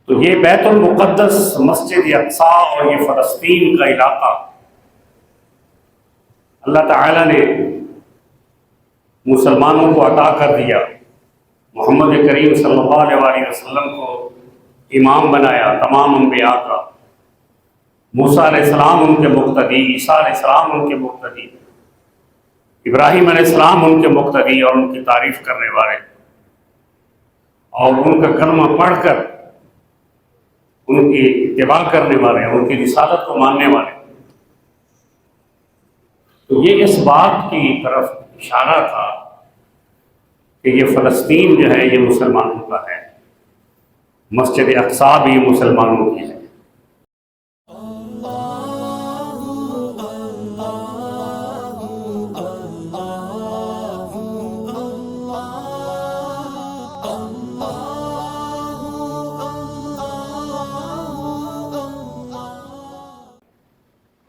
تو یہ بیت المقدس، مسجد اقصی اور یہ فلسطین کا علاقہ اللہ تعالیٰ نے مسلمانوں کو عطا کر دیا۔ محمد کریم صلی اللہ علیہ وسلم کو امام بنایا تمام انبیاء کا۔ موسیٰ علیہ السلام ان کے مقتدی، عیسیٰ علیہ السلام ان کے مقتدی، ابراہیم علیہ السلام ان کے مقتدی اور ان کی تعریف کرنے والے، اور ان کا کلمہ پڑھ کر ان کی اتباع کرنے والے، ان کی رسالت کو ماننے والے۔ تو یہ اس بات کی طرف اشارہ تھا کہ یہ فلسطین جو ہے یہ مسلمانوں کا ہے، مسجد اقصی بھی مسلمانوں کی ہے۔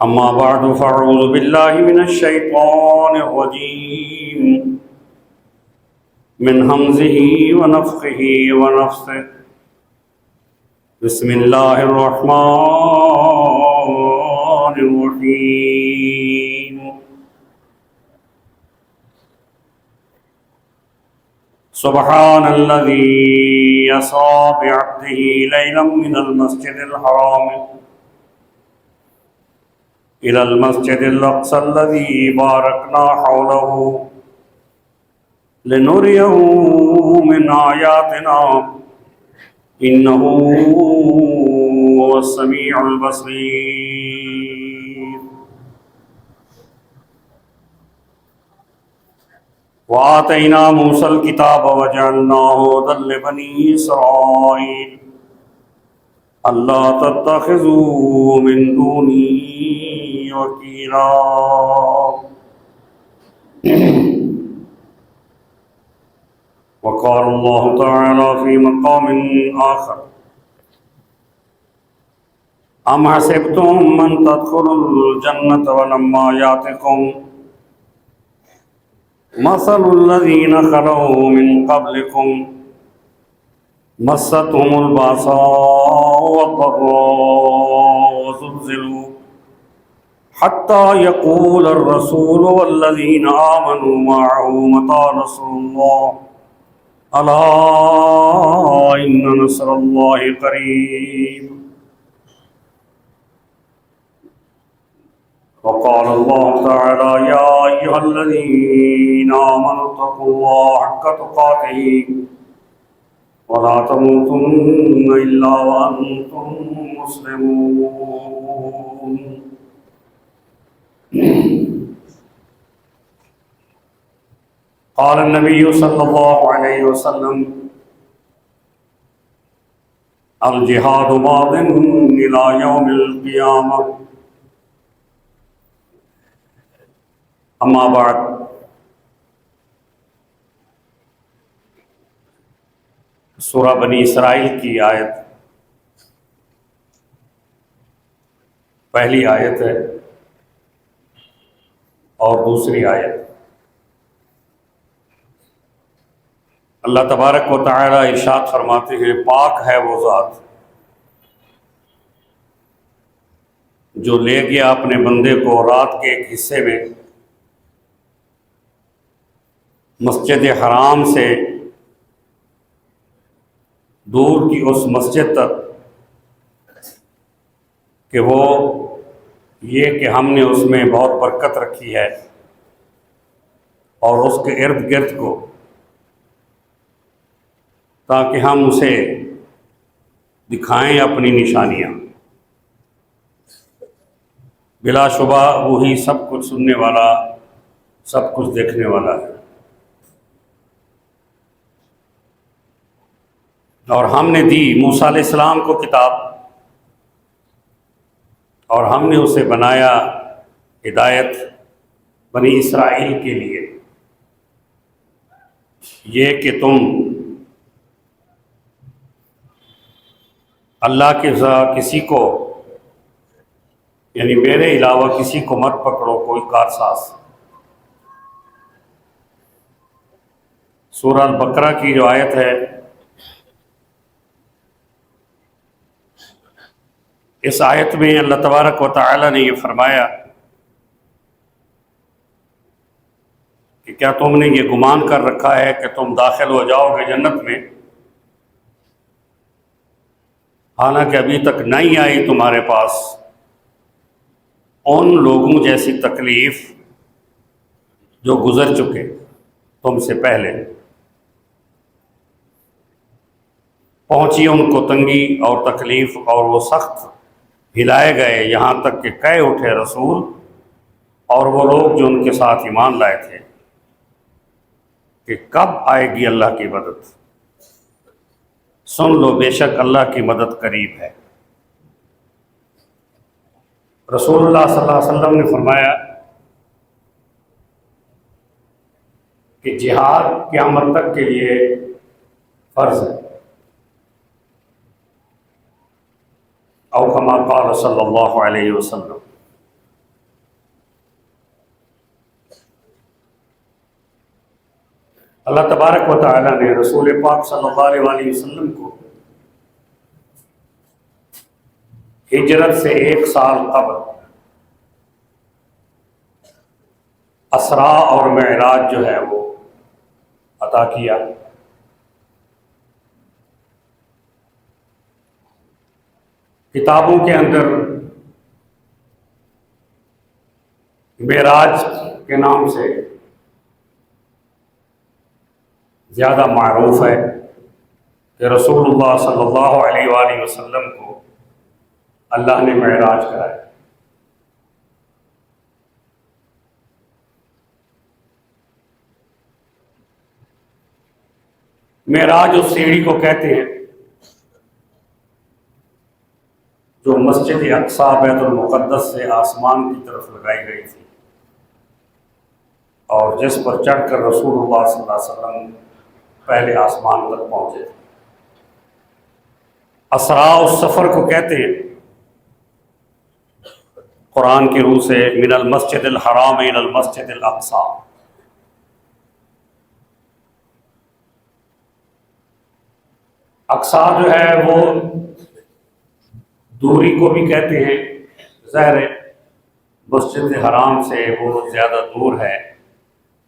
اما بعد فاعوذ باللہ من الشیطان الرجیم من حمزہ ونفخہ ونفثہ بسم اللہ الرحمن الرحیم سبحان الذی اسری بعبدہ لیلا من المسجد الحرام إلى المسجد الأقصى الذي باركنا حوله لنريه من آياتنا إنه هو السميع البصير وآتينا موسى الكتاب وجعلناه هدى لبني إسرائيل ألا تتخذوا من دوني وكيلا وقال الله تعالى في مقام آخر أم حسبتم من تدخلوا الجنة ولما يأتكم مثل الذين خلوا من قبلكم مستهم البأساء والضراء وزلزلوا حتى يقول الرسول والذين آمنوا معه متى نصر الله ألا إن نصر الله قريب وقال الله تعالى يا أيها الذين آمنوا اتقوا الله حق تقاته ولا تموتن إلا وأنتم مسلمون قال النبي صلى الله عليه وسلم الجهاد ماض إلى يوم القيامة أما بعد سورہ بنی اسرائیل کی آیت، پہلی آیت ہے اور دوسری آیت۔ اللہ تبارک و تعالی ارشاد فرماتے ہیں پاک ہے وہ ذات جو لے گیا اپنے بندے کو رات کے ایک حصے میں مسجد حرام سے دور کی اس مسجد تک کہ وہ یہ کہ ہم نے اس میں بہت برکت رکھی ہے اور اس کے ارد گرد کو، تاکہ ہم اسے دکھائیں اپنی نشانیاں۔ بلا شبہ وہی سب کچھ سننے والا، سب کچھ دیکھنے والا ہے۔ اور ہم نے دی موسیٰ علیہ السلام کو کتاب، اور ہم نے اسے بنایا ہدایت بنی اسرائیل کے لیے، یہ کہ تم اللہ کے کسی کو یعنی میرے علاوہ کسی کو مت پکڑو کوئی کارساز۔ سورہ البقرہ کی جو آیت ہے اس آیت میں اللہ تبارک و تعالی نے یہ فرمایا کہ کیا تم نے یہ گمان کر رکھا ہے کہ تم داخل ہو جاؤ گے جنت میں، حالانکہ ابھی تک نہیں آئی تمہارے پاس ان لوگوں جیسی تکلیف جو گزر چکے تم سے پہلے، پہنچی ان کو تنگی اور تکلیف اور وہ سخت ہلائے گئے یہاں تک کہ کہہ اٹھے رسول اور وہ لوگ جو ان کے ساتھ ایمان لائے تھے کہ کب آئے گی اللہ کی مدد، سن لو بے شک اللہ کی مدد قریب ہے۔ رسول اللہ صلی اللہ علیہ وسلم نے فرمایا کہ جہاد قیامت تک کے لیے فرض ہے، او کما قال صلی اللہ علیہ وسلم۔ اللہ تبارک و تعالی نے رسول پاک صلی اللہ علیہ وسلم کو ہجرت سے 1 سال قبل اسرا اور معراج جو ہے وہ عطا کیا۔ کتابوں کے اندر معراج کے نام سے زیادہ معروف ہے کہ رسول اللہ صلی اللہ علیہ وآلہ وسلم کو اللہ نے معراج کرایا۔ معراج اس سیڑھی کو کہتے ہیں جو مسجد اقصی بیت المقدس سے آسمان کی طرف لگائی گئی تھی اور جس پر چڑھ کر رسول اللہ صلی اللہ علیہ وسلم پہلے آسمان تک پہنچے تھے۔ اسراء اس سفر کو کہتے ہیں قرآن کی روح سے، من المسجد الحرام الى المسجد الاقصی۔ اقصی جو ہے وہ دوری کو بھی کہتے ہیں، ظاہر ہے مسجد حرام سے وہ زیادہ دور ہے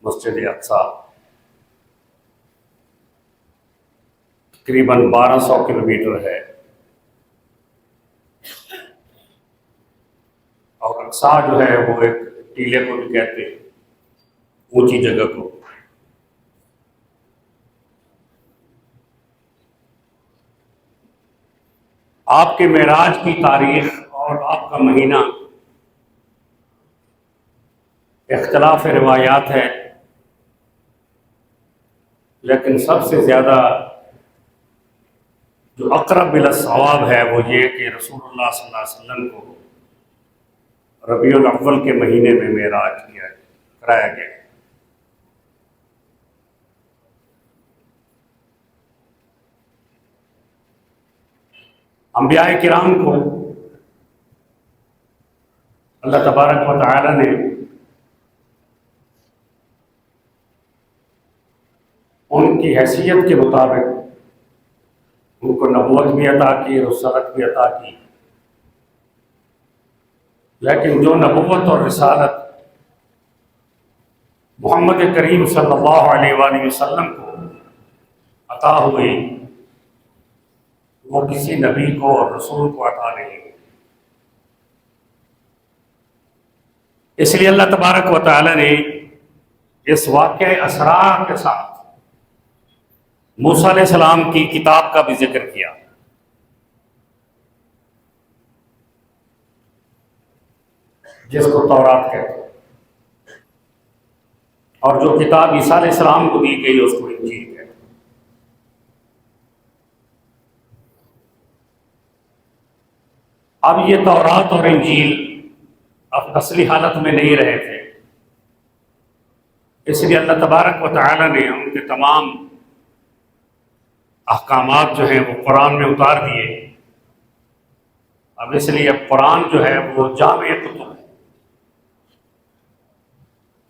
مسجد اقصی، تقریباً 1200 کلومیٹر ہے، اور اقصی جو ہے وہ ایک ٹیلے کو بھی کہتے ہیں، اونچی جگہ کو۔ آپ کے معراج کی تاریخ اور آپ کا مہینہ اختلاف روایات ہے، لیکن سب سے زیادہ جو اقرب الی الصواب ہے وہ یہ کہ رسول اللہ صلی اللہ علیہ وسلم کو ربیع الاول کے مہینے میں معراج کرایا گیا۔ انبیاء کرام کو اللہ تبارک و تعالی نے ان کی حیثیت کے مطابق ان کو نبوت بھی عطا کی، رسالت بھی عطا کی، لیکن جو نبوت اور رسالت محمد کریم صلی اللہ علیہ وآلہ وسلم کو عطا ہوئی وہ کسی نبی کو اور رسول کو عطا نہیں ہوئی۔ اس لیے اللہ تبارک و تعالی نے اس واقعہ اسراء کے ساتھ موسیٰ علیہ السلام کی کتاب کا بھی ذکر کیا۔ جس کو تورات کہتے ہیں، اور جو کتاب عیسیٰ علیہ السلام کو دی گئی اس کو انجیل کہتے ہیں۔ اب یہ تورات اور انجیل اب اصلی حالت میں نہیں رہے تھے، اس لیے اللہ تبارک و تعالی نے ان کے تمام احکامات جو ہیں وہ قرآن میں اتار دیے۔ اب اس لیے اب قرآن جو ہے وہ جامع کتب ہے،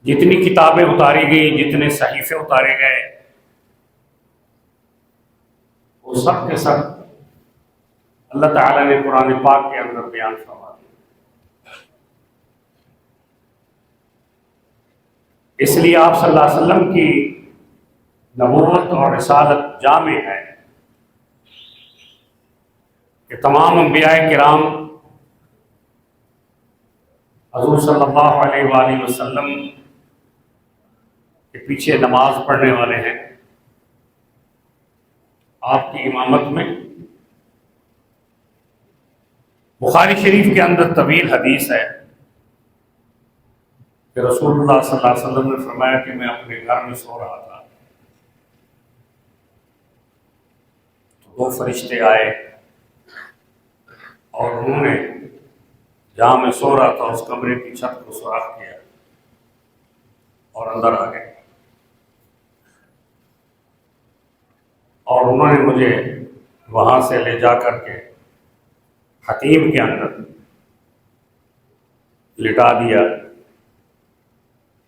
جتنی کتابیں اتاری گئی، جتنے صحیفے اتارے گئے، وہ سب کے سب اللہ تعالیٰ نے قرآن پاک کے اندر بیان فرما دیا۔ اس لیے آپ صلی اللہ علیہ وسلم کی نبوت اور رسالت جامع ہے کہ تمام انبیاء کرام حضور صلی اللہ علیہ وآلہ وسلم کے پیچھے نماز پڑھنے والے ہیں۔ آپ کی امامت میں بخاری شریف کے اندر طویل حدیث ہے کہ رسول اللہ صلی اللہ علیہ وسلم نے فرمایا کہ میں اپنے گھر میں سو رہا تھا تو دو فرشتے آئے اور انہوں نے جہاں میں سو رہا تھا اس کمرے کی چھت کو سوراخ کیا اور اندر آ گئے، اور انہوں نے مجھے وہاں سے لے جا کر کے حتیم کے اندر لٹا دیا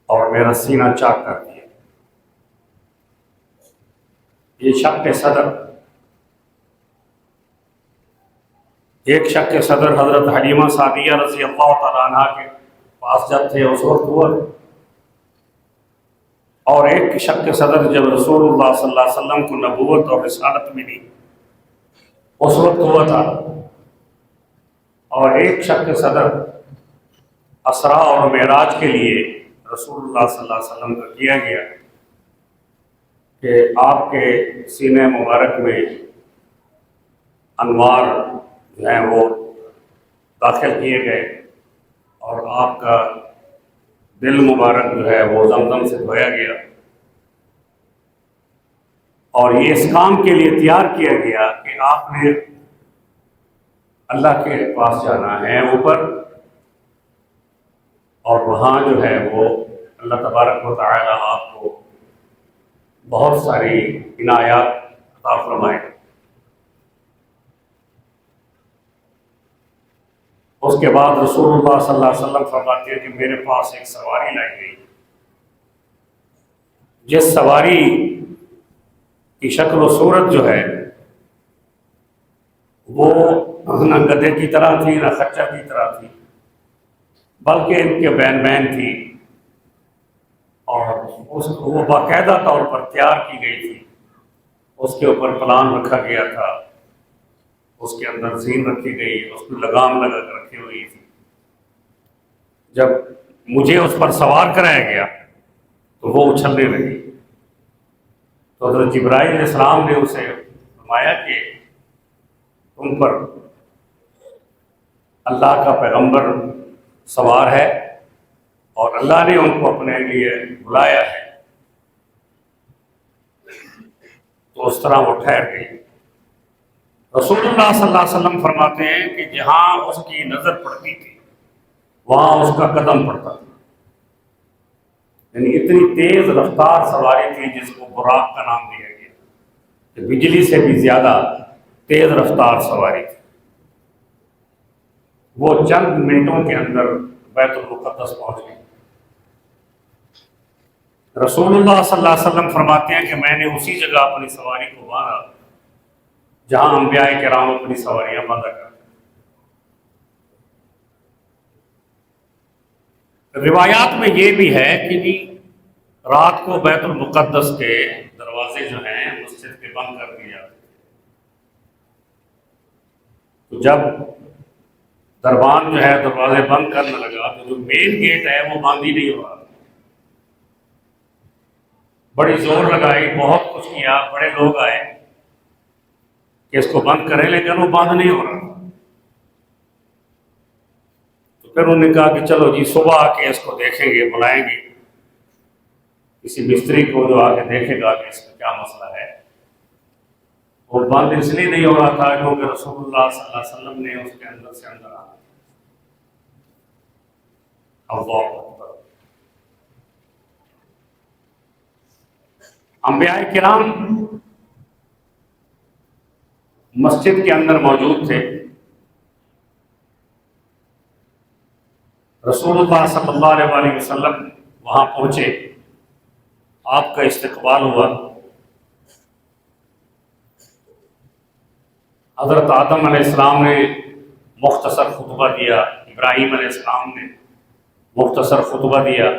اور میرا سینہ چاک کر دیا۔ یہ شق صدر، ایک شق صدر حضرت حلیمہ سعدیہ رضی اللہ تعالیٰ عنہ کے پاس جب تھے اس وقت ہوا، اور ایک شق صدر جب رسول اللہ صلی اللہ علیہ وسلم کو نبوت اور رسالت ملی اس وقت ہوا تھا، اور ایک شق صدر اسرا اور معراج کے لیے رسول اللہ صلی اللہ علیہ وسلم کا کیا گیا کہ آپ کے سینے مبارک میں انوار جو ہیں وہ داخل کیے گئے، اور آپ کا دل مبارک جو ہے وہ زمزم سے دھویا گیا، اور یہ اس کام کے لیے تیار کیا گیا کہ آپ نے اللہ کے پاس جانا ہے اوپر، اور وہاں جو ہے وہ اللہ تبارک و تعالی آپ کو بہت ساری عنایات عطا فرمائے۔ اس کے بعد رسول اللہ صلی اللہ علیہ وسلم فرماتے ہیں کہ میرے پاس ایک سواری لائی گئی، جس سواری کی شکل و صورت جو ہے وہ نہ گدھے کی طرح تھی نہ خچر کی طرح تھی، بلکہ ان کے بین بین تھی، اور وہ باقاعدہ طور پر تیار کی گئی تھی۔ اس کے اوپر پلان رکھا گیا تھا، اس کے اندر زین رکھی گئی، اس کو لگام لگا کر رکھی ہوئی تھی۔ جب مجھے اس پر سوار کرایا گیا تو وہ اچھلنے لگی، تو حضرت جبرائیل علیہ السلام نے اسے فرمایا کہ تم پر اللہ کا پیغمبر سوار ہے اور اللہ نے ان کو اپنے لیے بلایا ہے۔ تو اس طرح وہ ٹھہر گئی۔ رسول اللہ صلی اللہ علیہ وسلم فرماتے ہیں کہ جہاں اس کی نظر پڑتی تھی وہاں اس کا قدم پڑتا تھا، یعنی اتنی تیز رفتار سواری تھی جس کو براق کا نام دیا گیا کہ بجلی سے بھی زیادہ تیز رفتار سواری تھی۔ وہ چند منٹوں کے اندر بیت المقدس پہنچ گئی۔ رسول اللہ صلی اللہ علیہ وسلم فرماتے ہیں کہ میں نے اسی جگہ اپنی سواری کو باندھا جہاں انبیاء کرام اپنی سواریاں باندھا کرتے۔ روایات میں یہ بھی ہے کہ رات کو بیت المقدس کے دروازے جو ہیں مسجد کے بند کر دیے جاتے تھے، تو جب دربان جو ہے دروازے بند کرنے لگا تو جو مین گیٹ ہے وہ بند ہی نہیں ہو رہا، بڑی زور لگائی، بہت کچھ کیا، بڑے لوگ آئے کہ اس کو بند کریں، لیکن وہ بند نہیں ہو رہا۔ تو پھر انہوں نے کہا کہ چلو جی صبح آ کے اس کو دیکھیں گے، بلائیں گے کسی مستری کو جو آ کے دیکھے گا کہ اس میں کیا مسئلہ ہے۔ وہ بند اس لیے نہیں ہو رہا تھا کیونکہ رسول اللہ صلی اللہ علیہ وسلم نے اس کے اندر سے اندر آنا۔ اللہ اکبر۔ انبیاء کرام مسجد کے اندر موجود تھے۔ رسول اللہ صلی اللہ علیہ وسلم وہاں پہنچے، آپ کا استقبال ہوا، حضرت آدم علیہ السلام نے مختصر خطبہ دیا، ابراہیم علیہ السلام نے مختصر خطبہ دیا،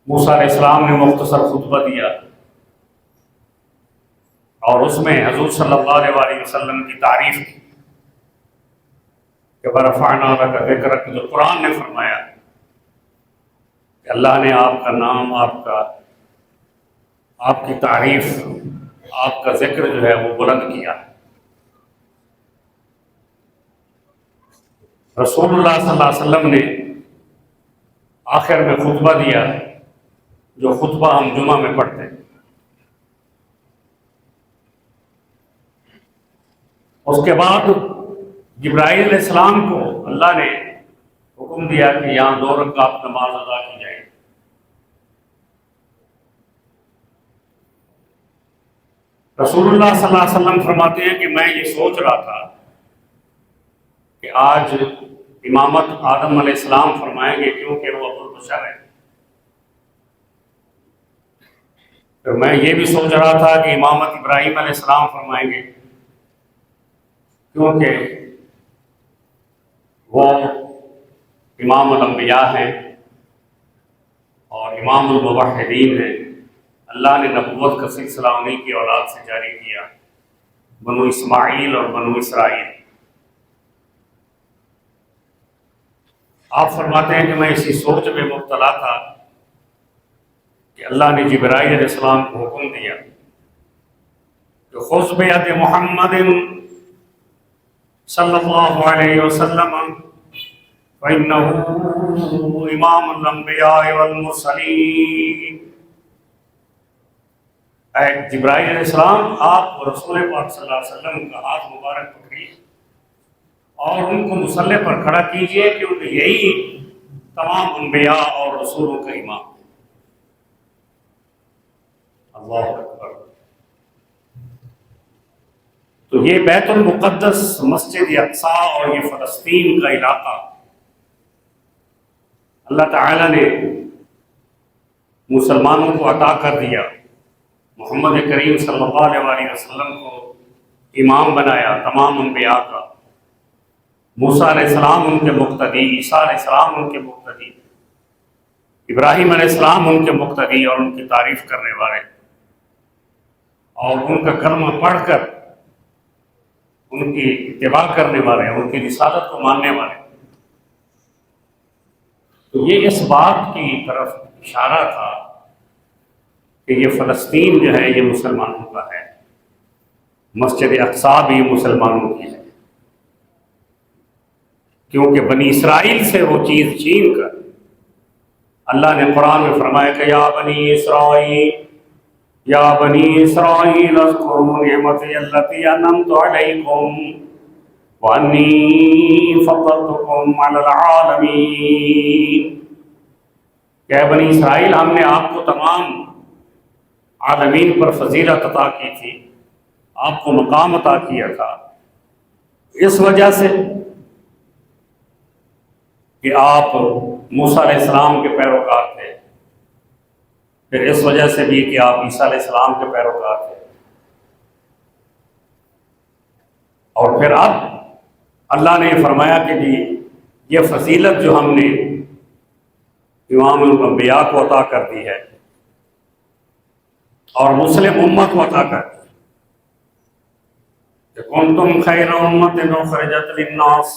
موسیٰ علیہ السلام نے مختصر خطبہ دیا، اور اس میں حضور صلی اللہ علیہ وسلم کی تعریف کی کہ وَرَفَعْنَا لَكَ ذِكْرَكَ، جو قرآن نے فرمایا کہ اللہ نے آپ کا نام، آپ کی تعریف، آپ کا ذکر جو ہے وہ بلند کیا۔ رسول اللہ صلی اللہ علیہ وسلم نے آخر میں خطبہ دیا، جو خطبہ ہم جمعہ میں پڑھتے ہیں۔ اس کے بعد جبرائیل علیہ السلام کو اللہ نے حکم دیا کہ یہاں 2 رکعت نماز ادا کی جائے۔ رسول اللہ صلی اللہ علیہ وسلم فرماتے ہیں کہ میں یہ سوچ رہا تھا کہ آج امامت آدم علیہ السلام فرمائیں گے کیونکہ وہ ابو البشر ہے، پھر میں یہ بھی سوچ رہا تھا کہ امامت ابراہیم علیہ السلام فرمائیں گے کیونکہ وہ امام الانبیاء ہیں اور امام الموحدین ہیں۔ اللہ نے نبوت کا سلسلہ انہیں کی اولاد سے جاری کیا، بنو اسماعیل اور بنو اسرائیل۔ آپ فرماتے ہیں کہ میں اسی سوچ میں مبتلا تھا کہ اللہ نے جبرائیل علیہ السلام کو حکم دیا کہ خذ بید محمد صلی اللہ علیہ وسلم فإنہ امام الانبیاء والمرسلین۔ اے جبرائیل علیہ السلام، آپ رسول پاک صلی اللہ علیہ وسلم کا ہاتھ مبارک پکڑیے اور ان کو مصلی پر کھڑا کیجئے، کیونکہ یہی تمام انبیاء اور رسولوں کا امام۔ اللہ اکبر۔ تو یہ بیت المقدس، مسجد اقصیٰ اور یہ فلسطین کا علاقہ اللہ تعالیٰ نے مسلمانوں کو عطا کر دیا۔ محمد کریم صلی اللہ علیہ وسلم کو امام بنایا تمام انبیاء کا۔ موسیٰ علیہ السلام ان کے مقتدی، عیسیٰ علیہ السلام ان کے مقتدی، ابراہیم علیہ السلام ان کے مقتدی اور ان کی تعریف کرنے والے، اور ان کا کلمہ پڑھ کر ان کی اتباع کرنے والے، ان کی رسالت کو ماننے والے۔ تو یہ اس بات کی طرف اشارہ تھا کہ یہ فلسطین جو ہے یہ مسلمانوں کا ہے، مسجد اقصیٰ بھی مسلمانوں کی ہے، کیونکہ بنی اسرائیل سے وہ چیز چھین کر اللہ نے قرآن میں فرمایا کہ یا بنی اسرائیل اذکروا نعمتی التی انعمت علیکم وانی فضلتکم علی العالمین۔ کہ بنی اسرائیل، ہم نے آپ کو تمام عالمین پر فضیلت عطا کی تھی، آپ کو مقام عطا کیا تھا، اس وجہ سے کہ آپ موسیٰ علیہ السلام کے پیروکار تھے، پھر اس وجہ سے بھی کہ آپ عیسیٰ علیہ السلام کے پیروکار تھے، اور پھر اب اللہ نے فرمایا کہ جی یہ فضیلت جو ہم نے امام الانبیاء کو عطا کر دی ہے اور مسلم امت کو عطا کر دی کہ کنتم خیر امت اخرجت للناس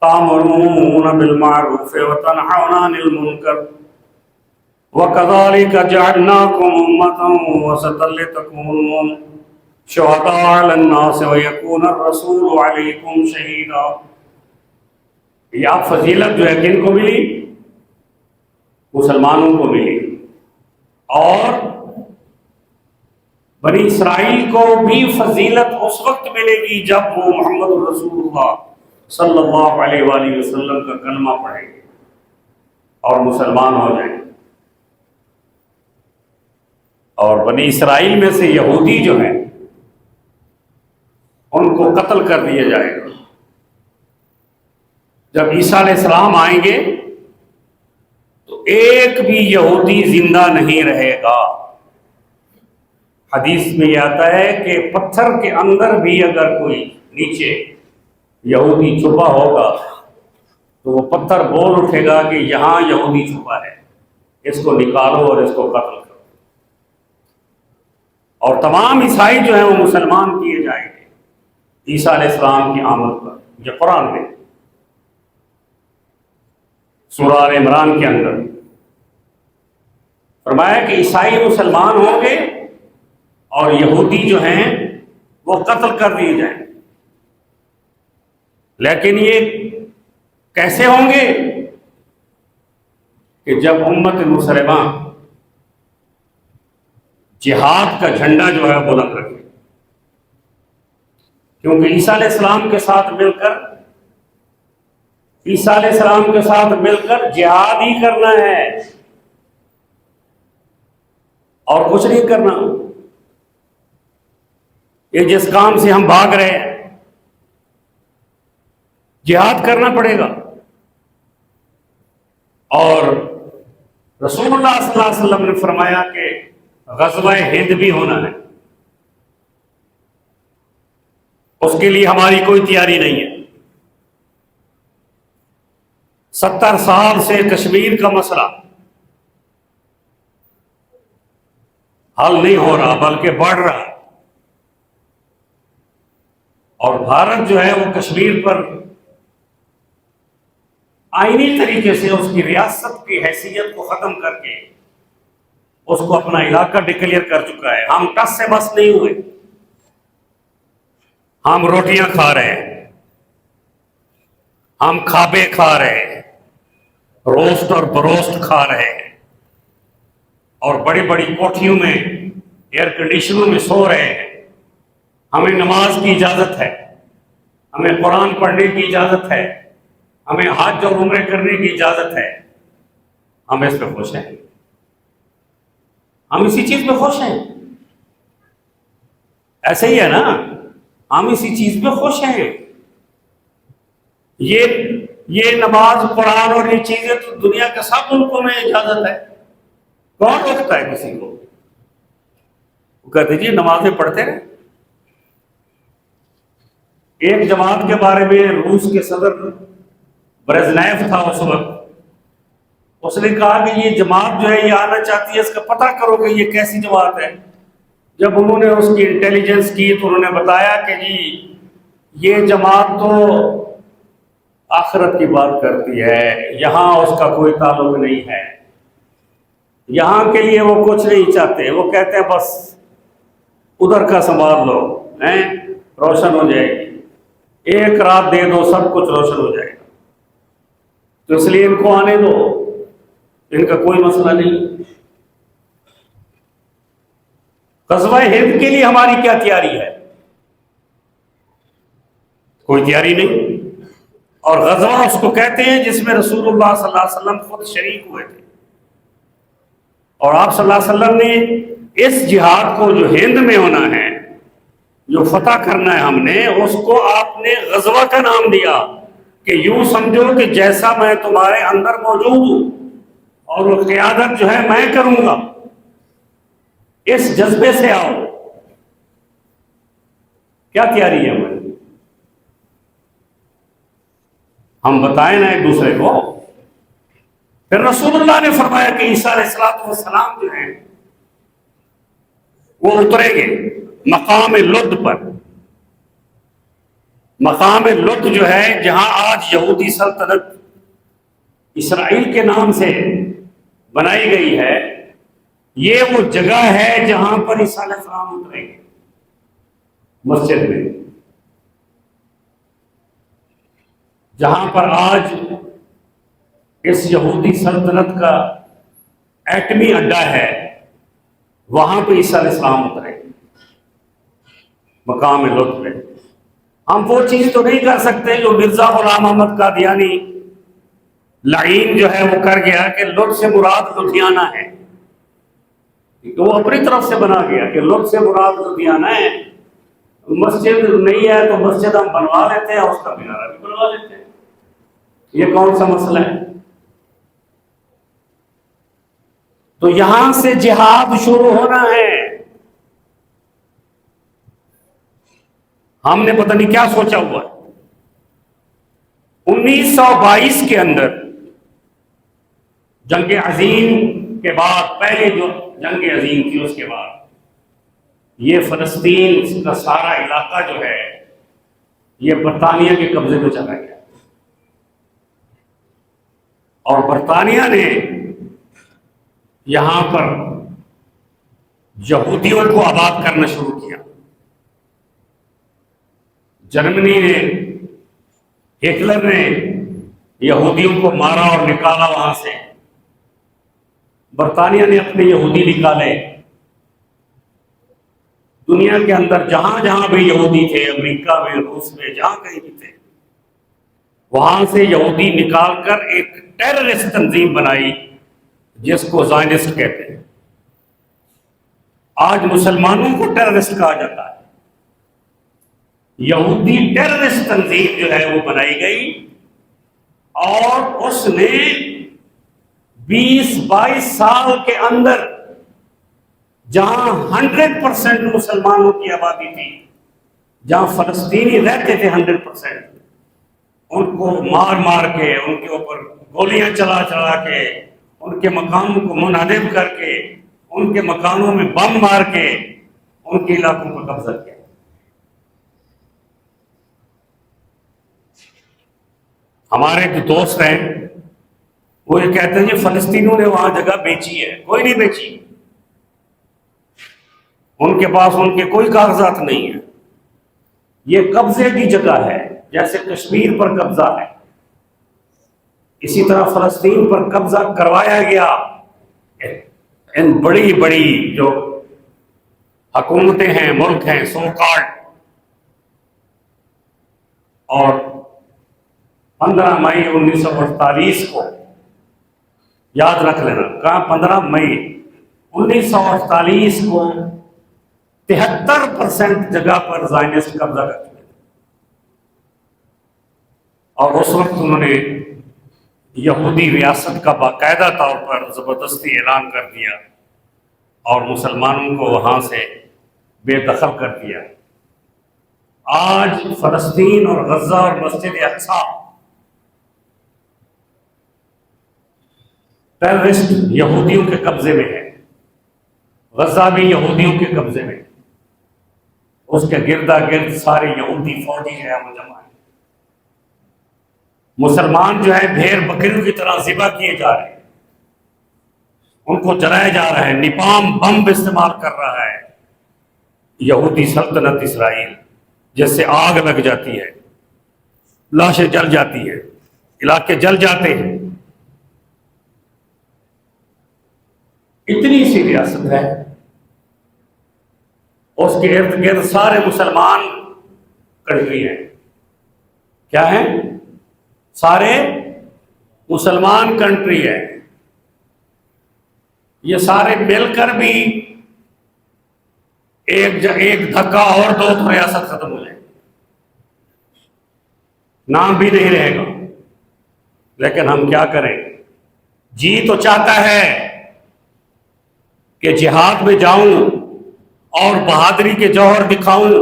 تأمرون بالمعروف وتنہون عن المنکر وَكَذَلِكَ جَعَلْنَاكُمْ أُمَّةً وَسَطًا لِتَكُونُوا شُهَدَاءَ عَلَى النَّاسِ وَيَكُونَ الرَّسُولُ عَلَيْكُمْ شَهِيدًا۔ یہ فضیلت جو ہے کن کو ملی؟ مسلمانوں کو ملی، اور بنی اسرائیل کو بھی فضیلت اس وقت ملے گی جب وہ محمد رسول اللہ صلی اللہ علیہ وآلہ وسلم کا کلمہ پڑھیں گے اور مسلمان ہو جائیں گے۔ اور بنی اسرائیل میں سے یہودی جو ہیں ان کو قتل کر دیا جائے گا۔ جب عیسیٰ علیہ السلام آئیں گے تو ایک بھی یہودی زندہ نہیں رہے گا، حدیث میں یہ آتا ہے کہ پتھر کے اندر بھی اگر کوئی نیچے یہودی چھپا ہوگا تو وہ پتھر بول اٹھے گا کہ یہاں یہودی چھپا ہے، اس کو نکالو اور اس کو قتل کرو، اور تمام عیسائی جو ہیں وہ مسلمان کیے جائیں گے عیسیٰ علیہ السلام کی آمد پر۔ یہ قرآن میں سورہ آل عمران کے اندر فرمایا کہ عیسائی مسلمان ہوں گے اور یہودی جو ہیں وہ قتل کر دیے جائیں گے۔ لیکن یہ کیسے ہوں گے؟ کہ جب امت مسلمہ جہاد کا جھنڈا جو ہے بلند رکھے، کیونکہ عیسیٰ علیہ السلام کے ساتھ مل کر جہاد ہی کرنا ہے اور کچھ نہیں کرنا۔ یہ جس کام سے ہم بھاگ رہے ہیں جہاد کرنا پڑے گا، اور رسول اللہ صلی اللہ علیہ وسلم نے فرمایا کہ غزوہ ہند بھی ہونا ہے، اس کے لیے ہماری کوئی تیاری نہیں ہے۔ 70 سال سے کشمیر کا مسئلہ حل نہیں ہو رہا بلکہ بڑھ رہا، اور بھارت جو ہے وہ کشمیر پر آئینی طریقے سے اس کی ریاست کی حیثیت کو ختم کر کے اس کو اپنا علاقہ ڈکلیئر کر چکا ہے۔ ہم ٹس سے بس نہیں ہوئے، ہم روٹیاں کھا رہے ہیں، ہم کھابے کھا رہے ہیں، روسٹ اور بروسٹ کھا رہے ہیں، اور بڑی بڑی کوٹھیوں میں ایئر کنڈیشنوں میں سو رہے ہیں۔ ہمیں نماز کی اجازت ہے، ہمیں قرآن پڑھنے کی اجازت ہے، ہمیں حج اور عمرے کرنے کی اجازت ہے، ہم اس پہ خوش ہیں، ہم اسی چیز پہ خوش ہیں۔ ایسے ہی ہے نا، ہم اسی چیز پہ خوش ہیں۔ یہ نماز قرآن اور یہ چیزیں تو دنیا کے سب ملکوں میں اجازت ہے، کون روکتا ہے کسی کو؟ وہ کہتے جی نمازیں پڑھتے رہے۔ ایک جماعت کے بارے میں روس کے صدر برزنیف تھا اس وقت، اس نے کہا کہ یہ جماعت جو ہے یہ آنا چاہتی ہے، اس کا پتہ کرو کہ یہ کیسی جماعت ہے۔ جب انہوں نے اس کی انٹیلیجنس کی تو انہوں نے بتایا کہ جی یہ جماعت تو آخرت کی بات کرتی ہے، یہاں اس کا کوئی تعلق نہیں ہے، یہاں کے لیے وہ کچھ نہیں چاہتے، وہ کہتے ہیں بس ادھر کا سنبھال لو، روشن ہو جائے گی، ایک رات دے دو سب کچھ روشن ہو جائے گا، تو اس لیے ان کو آنے دو، ان کا کوئی مسئلہ نہیں۔ غزوہ ہند کے لیے ہماری کیا تیاری ہے؟ کوئی تیاری نہیں۔ اور غزوہ اس کو کہتے ہیں جس میں رسول اللہ صلی اللہ علیہ وسلم خود شریک ہوئے تھے، اور آپ صلی اللہ علیہ وسلم نے اس جہاد کو جو ہند میں ہونا ہے، جو فتح کرنا ہے ہم نے، اس کو آپ نے غزوہ کا نام دیا کہ یوں سمجھو کہ جیسا میں تمہارے اندر موجود ہوں اور وہ قیادت جو ہے میں کروں گا، اس جذبے سے آؤ۔ کیا تیاری ہے ہماری؟ ہم بتائیں نا ایک دوسرے کو۔ پھر رسول اللہ نے فرمایا کہ عیسیٰ علیہ السلام جو ہیں وہ اتریں گے مقام لد پر۔ مقام لد جو ہے جہاں آج یہودی سلطنت اسرائیل کے نام سے بنائی گئی ہے، یہ وہ جگہ ہے جہاں پر عیسیٰ علیہ السلام اتریں گے، مسجد میں، جہاں پر آج اس یہودی سلطنت کا ایٹمی اڈا ہے، وہاں پہ عیسیٰ علیہ السلام اترے مقام لد میں۔ ہم وہ چیز تو نہیں کر سکتے جو مرزا غلام احمد قادیانی لعین جو ہے وہ کر گیا کہ لد سے مراد لدھیانہ ہے، تو وہ اپنی طرف سے بنا گیا کہ لد سے مراد لدھیانہ ہے، مسجد نہیں ہے تو مسجد ہم بنوا لیتے ہیں، اس کا مینارہ بھی بنوا لیتے ہیں۔ یہ کون سا مسئلہ ہے؟ تو یہاں سے جہاد شروع ہونا ہے، ہم نے پتہ نہیں کیا سوچا ہوا ہے۔ 1922 کے اندر جنگ عظیم کے بعد، پہلے جو جنگ عظیم تھی اس کے بعد یہ فلسطین کا سارا علاقہ جو ہے یہ برطانیہ کے قبضے میں چلا گیا، اور برطانیہ نے یہاں پر یہودیوں کو آباد کرنا شروع کیا۔ جرمنی نے، ہٹلر نے یہودیوں کو مارا اور نکالا وہاں سے، برطانیہ نے اپنے یہودی نکالے۔ دنیا کے اندر جہاں جہاں بھی یہودی تھے، امریکہ میں، روس میں، جہاں کہیں بھی تھے، وہاں سے یہودی نکال کر ایک ٹیررسٹ تنظیم بنائی جس کو زائنسٹ کہتے ہیں۔ آج مسلمانوں کو ٹیررسٹ کہا جاتا ہے۔ یہودی ٹیررسٹ تنظیم جو ہے وہ بنائی گئی، اور اس نے 20-22 سال کے اندر جہاں 100% مسلمانوں کی آبادی تھی، جہاں فلسطینی رہتے تھے 100%، ان کو مار مار کے، ان کے اوپر گولیاں چلا چلا کے، ان کے مکانوں کو منہدم کر کے، ان کے مکانوں میں بم مار کے ان کے علاقوں پر قبضہ کیا۔ ہمارے جو دوست ہیں وہ یہ کہتے ہیں کہ فلسطینیوں نے وہاں جگہ بیچی ہے۔ کوئی نہیں بیچی، ان کے پاس ان کے کوئی کاغذات نہیں ہیں۔ یہ قبضے کی جگہ ہے، جیسے کشمیر پر قبضہ ہے، اسی طرح فلسطین پر قبضہ کروایا گیا۔ ان بڑی بڑی جو حکومتیں ہیں، ملک ہیں، سو کارڈ، اور 15 مئی 1948 کو یاد رکھ لینا، کہاں 15 مئی 1948 کو 73% جگہ پر زائنسٹ قبضہ کر چکے تھے، اور اس وقت انہوں نے یہودی ریاست کا باقاعدہ طور پر زبردستی اعلان کر دیا اور مسلمانوں کو وہاں سے بے دخل کر دیا۔ آج فلسطین اور غزہ اور مسجد اقصی ٹیررسٹ یہودیوں کے قبضے میں ہے، غزہ بھی یہودیوں کے قبضے میں ہے، اس کے گردا گرد سارے یہودی فوجی ہیں وہ جمع ہیں۔ مسلمان جو ہے بھیڑ بکریوں کی طرح ذبح کیے جا رہے ہیں، ان کو جلایا جا رہا ہے، نپام بم استعمال کر رہا ہے یہودی سلطنت اسرائیل، جس سے آگ لگ جاتی ہے، لاشیں جل جاتی ہیں، علاقے جل جاتے ہیں۔ اتنی سی ریاست ہے، اس کے ارد گرد سارے مسلمان کنٹری ہیں۔ کیا ہیں؟ سارے مسلمان کنٹری ہیں۔ یہ سارے مل کر بھی ایک دھکا اور دو تو ریاست ختم ہو جائے، نام بھی نہیں رہے گا۔ لیکن ہم کیا کریں؟ جی تو چاہتا ہے کہ جہاد میں جاؤں اور بہادری کے جوہر دکھاؤں،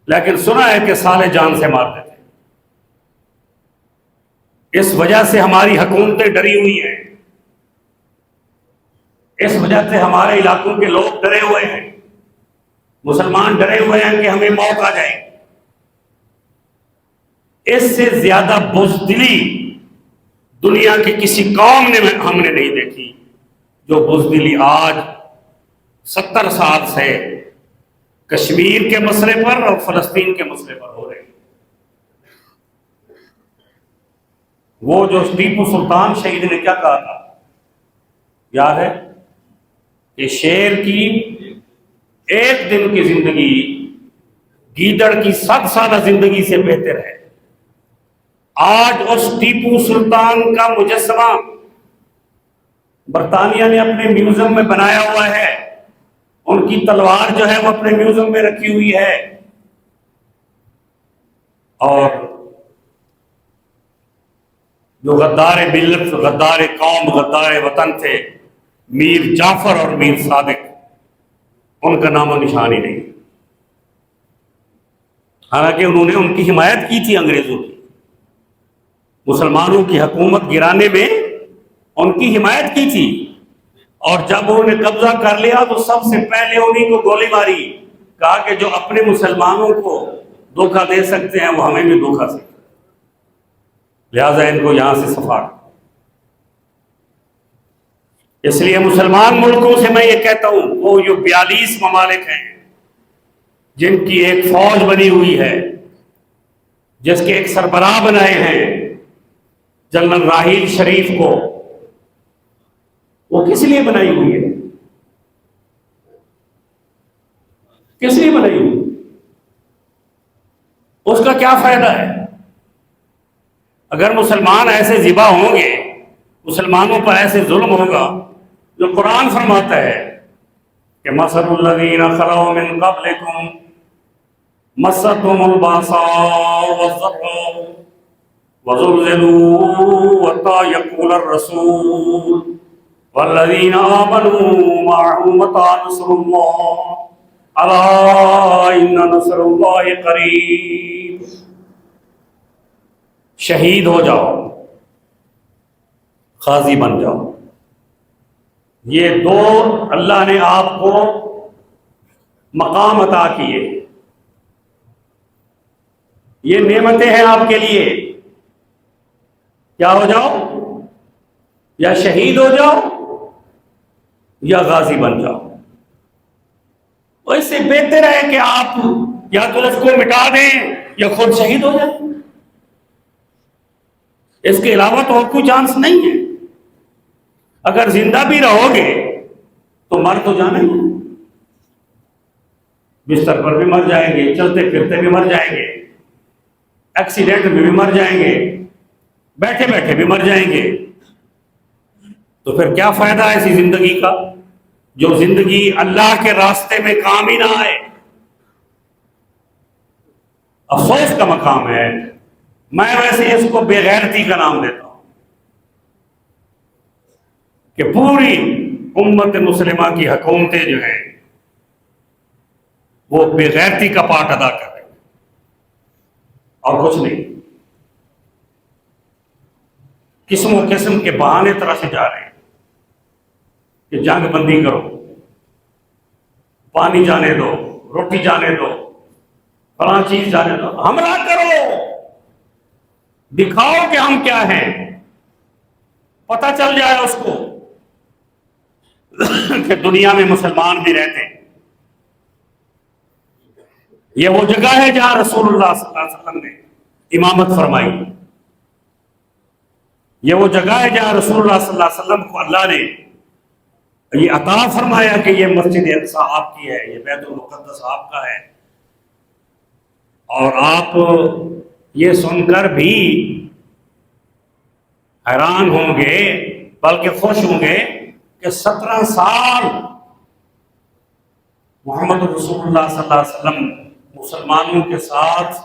لیکن سنا ہے کہ سالے جان سے مار دیتے۔ اس وجہ سے ہماری حکومتیں ڈری ہوئی ہیں، اس وجہ سے ہمارے علاقوں کے لوگ ڈرے ہوئے ہیں، مسلمان ڈرے ہوئے ہیں کہ ہمیں موت آ جائے۔ اس سے زیادہ بزدلی دنیا کی کسی قوم نے ہم نے نہیں دیکھی، جو بزدلی آج 70 سال سے کشمیر کے مسئلے پر اور فلسطین کے مسئلے پر ہو رہی ہے۔ وہ جو ٹیپو سلطان شہید نے کیا کہا تھا یاد ہے کہ شیر کی ایک دن کی زندگی گیدڑ کی 100 سالہ زندگی سے بہتر ہے۔ آج اس ٹیپو سلطان کا مجسمہ برطانیہ نے اپنے میوزیم میں بنایا ہوا ہے، ان کی تلوار جو ہے وہ اپنے میوزیم میں رکھی ہوئی ہے، اور جو غدار ملت، غدار قوم، غدار وطن تھے، میر جعفر اور میر صادق، ان کا نام و نشان ہی نہیں۔ حالانکہ انہوں نے ان کی حمایت کی تھی انگریزوں کی، مسلمانوں کی حکومت گرانے میں ان کی حمایت کی تھی، اور جب انہوں نے قبضہ کر لیا تو سب سے پہلے انہیں کو گولی ماری، کہا کہ جو اپنے مسلمانوں کو دھوکہ دے سکتے ہیں وہ ہمیں بھی دھوکہ دے، لہذا ان کو یہاں سے صفا۔ اس لیے مسلمان ملکوں سے میں یہ کہتا ہوں، وہ جو 42 ممالک ہیں جن کی ایک فوج بنی ہوئی ہے، جس کے ایک سربراہ بنائے ہیں جنرل راحیل شریف کو، وہ کس لیے بنائی ہوئی ہے؟ کس لیے بنائی ہوئی؟ اس کا کیا فائدہ ہے؟ اگر مسلمان ایسے ذبح ہوں گے، مسلمانوں پر ایسے ظلم ہوگا، جو قرآن فرماتا ہے کہ مثل الذین خلوا من قبلکم مستهم الباساء والضراء وزلزلوا حتى يقول الرسول والذین آمنوا معه متى نصر اللہ الا ان نصر اللہ قریب۔ شہید ہو جاؤ، غازی بن جاؤ، یہ دو اللہ نے آپ کو مقام عطا کیے، یہ نعمتیں ہیں آپ کے لیے۔ کیا ہو جاؤ؟ یا شہید ہو جاؤ یا غازی بن جاؤ۔ اور اس سے بہتر ہے کہ آپ یا تو اس کو مٹا دیں یا خود شہید ہو جائیں، اس کے علاوہ تو اور کوئی چانس نہیں ہے۔ اگر زندہ بھی رہو گے تو مر تو جانا ہی ہے، بستر پر بھی مر جائیں گے، چلتے پھرتے بھی مر جائیں گے، ایکسیڈنٹ میں بھی مر جائیں گے، بیٹھے بیٹھے بھی مر جائیں گے، تو پھر کیا فائدہ ہے ایسی زندگی کا جو زندگی اللہ کے راستے میں کام ہی نہ آئے؟ افسوس کا مقام ہے۔ میں ویسے اس کو بے غیرتی کا نام دیتا ہوں کہ پوری امت مسلمہ کی حکومتیں جو ہیں وہ بے غیرتی کا پارٹ ادا کر رہے ہیں اور کچھ نہیں، قسم و قسم کے بہانے طرح سے جا رہے ہیں کہ جنگ بندی کرو، پانی جانے دو، روٹی جانے دو، فلاں چیز جانے دو، حملہ کرو، دکھاؤ کہ ہم کیا ہیں، پتہ چل جائے اس کو کہ دنیا میں مسلمان بھی رہتے ہیں۔ یہ وہ جگہ ہے جہاں رسول اللہ صلی اللہ علیہ وسلم نے امامت فرمائی، یہ وہ جگہ ہے جہاں رسول اللہ صلی اللہ علیہ وسلم کو اللہ نے یہ عطا فرمایا کہ یہ مسجد اقصی آپ کی ہے، یہ بیت المقدس آپ کا ہے، اور آپ یہ سن کر بھی حیران ہوں گے بلکہ خوش ہوں گے کہ 17 سال محمد رسول اللہ صلی اللہ علیہ وسلم مسلمانوں کے ساتھ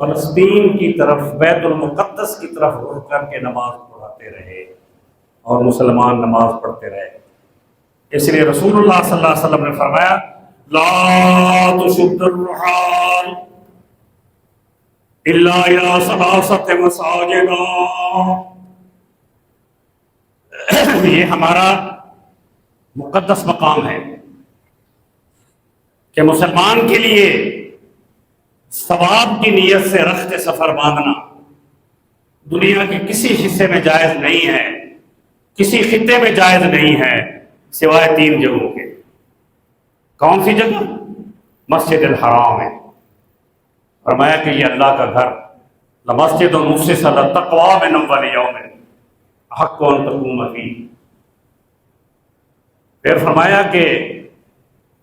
فلسطین کی طرف، بیت المقدس کی طرف رخ کر کے نماز پڑھاتے رہے اور مسلمان نماز پڑھتے رہے۔ اس لیے رسول اللہ صلی اللہ علیہ وسلم نے فرمایا لا تشد الرحال الا الى ثلاثۃ مساجد، یہ ہمارا مقدس مقام ہے کہ مسلمان کے لیے ثواب کی نیت سے رخت سفر باندھنا دنیا کے کسی حصے میں جائز نہیں ہے، کسی خطے میں جائز نہیں ہے سوائے 3 جگہوں کے۔ کون سی جگہ؟ مسجد الحرام ہے، فرمایا کہ یہ اللہ کا گھر، لمسجد اسست علی التقوی من اول یوم احق ان تقوم فیہ۔ پھر فرمایا کہ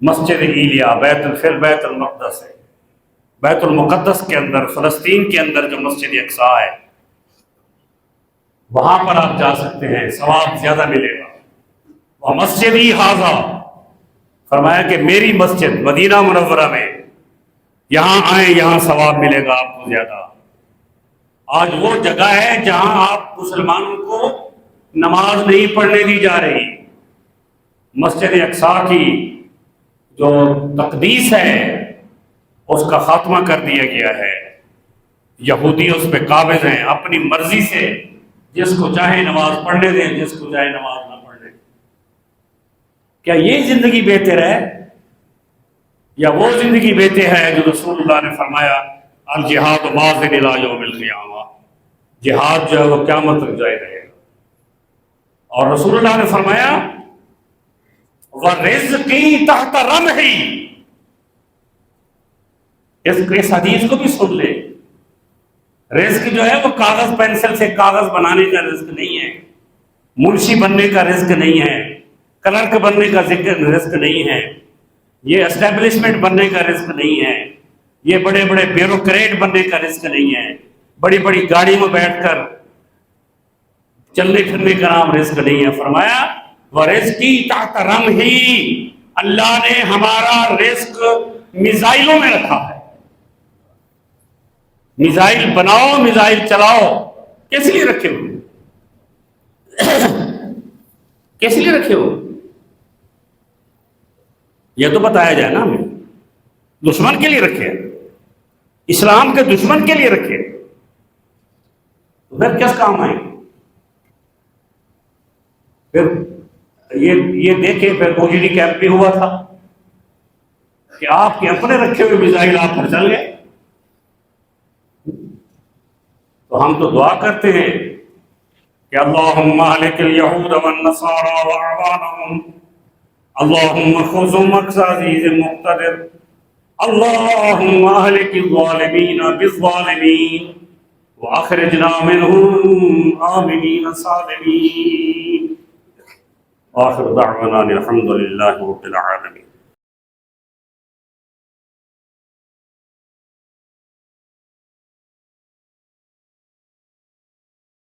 مسجد ایلیا بیت المقدس ہے، بیت المقدس کے اندر، فلسطین کے اندر جو مسجد اقصی ہے وہاں پر آپ جا سکتے ہیں، ثواب زیادہ ملے گا۔ وہ مسجدی ھذا، فرمایا کہ میری مسجد مدینہ منورہ میں، یہاں آئیں، یہاں ثواب ملے گا آپ کو زیادہ۔ آج وہ جگہ ہے جہاں آپ مسلمانوں کو نماز نہیں پڑھنے دی جا رہی۔ مسجد اقصی کی جو تقدیس ہے اس کا خاتمہ کر دیا گیا ہے۔ یہودی اس پہ قابض ہیں اپنی مرضی سے، جس کو چاہے نماز پڑھنے دیں، جس کو چاہے نماز نہ پڑھنے دیں۔ کیا یہ زندگی بہتر ہے یا وہ زندگی بہتر ہے جو رسول اللہ نے فرمایا الجہاد ماضٍ الی یوم القیامہ، جہاد جو ہے وہ قیامت تک جاری رہے گا۔ اور رسول اللہ نے فرمایا وَرِزْقِي تَحْتَ رَمْحِي، اس حدیث کو بھی سن لے۔ رزق جو ہے وہ کاغذ پینسل سے کاغذ بنانے کا رزق نہیں ہے، منشی بننے کا رزق نہیں ہے، کلرک بننے کا رزق نہیں ہے، یہ اسٹیبلشمنٹ بننے کا رزق نہیں ہے، یہ بڑے بڑے بیوروکریٹ بننے کا رزق نہیں ہے، بڑی بڑی گاڑی میں بیٹھ کر چلنے پھرنے کا نام رزق نہیں ہے۔ فرمایا وَرِزْقِي تَحْتَ رَمْحِي، اللہ نے ہمارا رزق میزائلوں میں رکھا ہے۔ میزائل بناؤ، میزائل چلاؤ، کس لیے رکھے ہو؟ کس لیے رکھے ہو؟ یہ تو بتایا جائے نا ہمیں۔ دشمن کے لیے رکھے، اسلام کے دشمن کے لیے رکھے، پھر کس کام آئیں؟ پھر یہ دیکھیں، پھر OGD کیمپ بھی ہوا تھا کہ آپ کے اپنے رکھے ہوئے میزائل آپ پر چل گئے۔ تو ہم تو دعا کرتے ہیں کہ اللہم اہلک الیہود والنصارى واعوانہم، اللہم خذ مقص عزیز مقتدر، اللہم اہلک الظالمین بالظالمین واخرجنا منہم آمنین سالمین۔ آخر دعوانا الحمد للہ رب العالمین۔